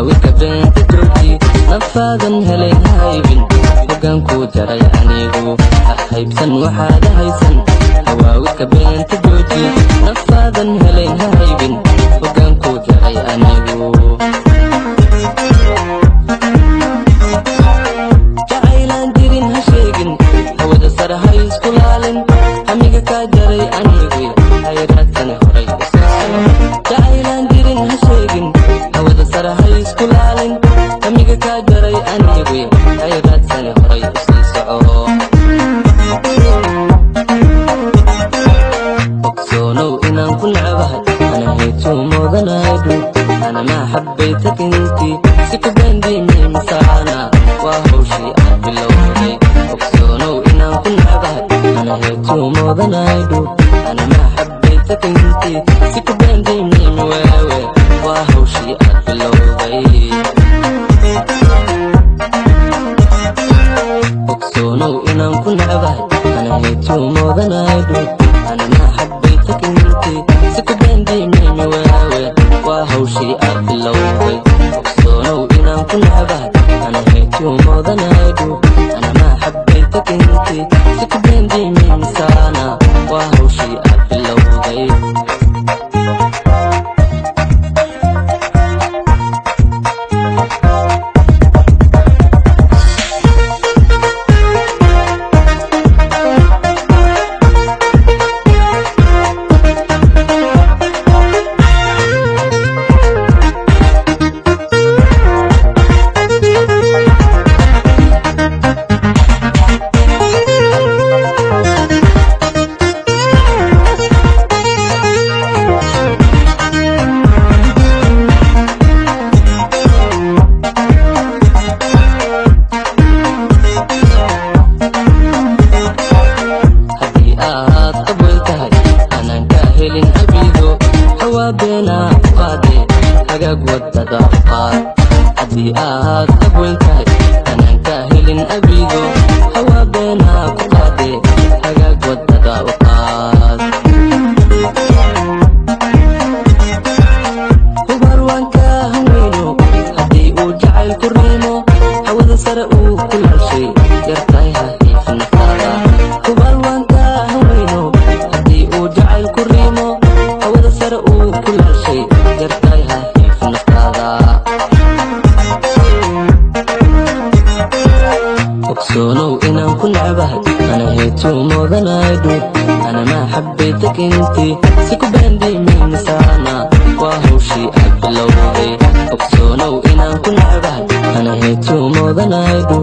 hawaawika beenta jooji nafaadan helay haybin hogaan ku jaray anigu haybsan waxaad haysan hawaawika beenta jooji nafaadan helay haybin hogaan ku jaray anigu jacaylaan jirin ha sheegin hawada sare ha isku laalin hamiga kaa jaray anigu hayraadkani horay jacaylaan jirin ha sheegin hawada sare ha isku laalin hamiga kaa jaray anigu hayraadkani horay usii soco ogsoonow inaan ku necbahay ana haytuu moodanaydu ana maa xabbaytak intii si ku baandiimay misaana waa hawshii aad bilowday ogsoonow inaan ku necbahay ana haytuu moodanaydu ana maa xabbaytak intii si ku baandiimay miwaawe waa hawshii aad bilowday ogsoonow inaan ku necbahay ana haytuu moodanaydu ana maa xabbaytak intii si ku baandiimay miwaawe waa hawshii aad bilowday ogsoonow inaan ku necbahay ana haytuu moodanaydu ana maa xabbaytak intii si ku baandiimay misaana waa hawshii aad bilowday haddii aad abweyn tahay anaan ka helin abido hawaa beenaa ku qaade hagaag wadada u qaad hubar waan kaa haweyno haddii uu jacayl ku riimo hawada sare uu ku lalshay yartahay ha hiifin naftaada hubar waan kaa haweyno haddii uu jacayl ku riimo hawada sare uu ku lalshay yartahay ha hiifin naftaada ogsoonow inaan ku necbahay ana haytuu moodanaydu ana maa xabbaytak intii si ku baandiimay misaana waa hawshii aad bilowday ogsoonow inaan ku necbahay ana haytuu moodanaydu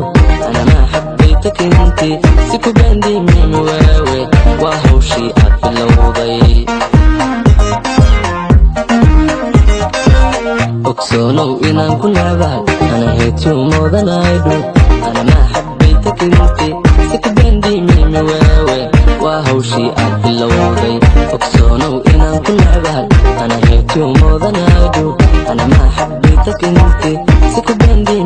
ana maa xabbaytak intii si ku baandiimay miwaawe waa hawshii aad bilowday ogsoonow inaan ku necbahay ana haytuu moodanaydu ana maa xabbaytak intii si ku baandiimay miwaawe waa hawshii aad bilowday ogsoonow inaan ku necbahay ana haytuu moodanaydu ana maa xabbaytak intii si ku baandiimay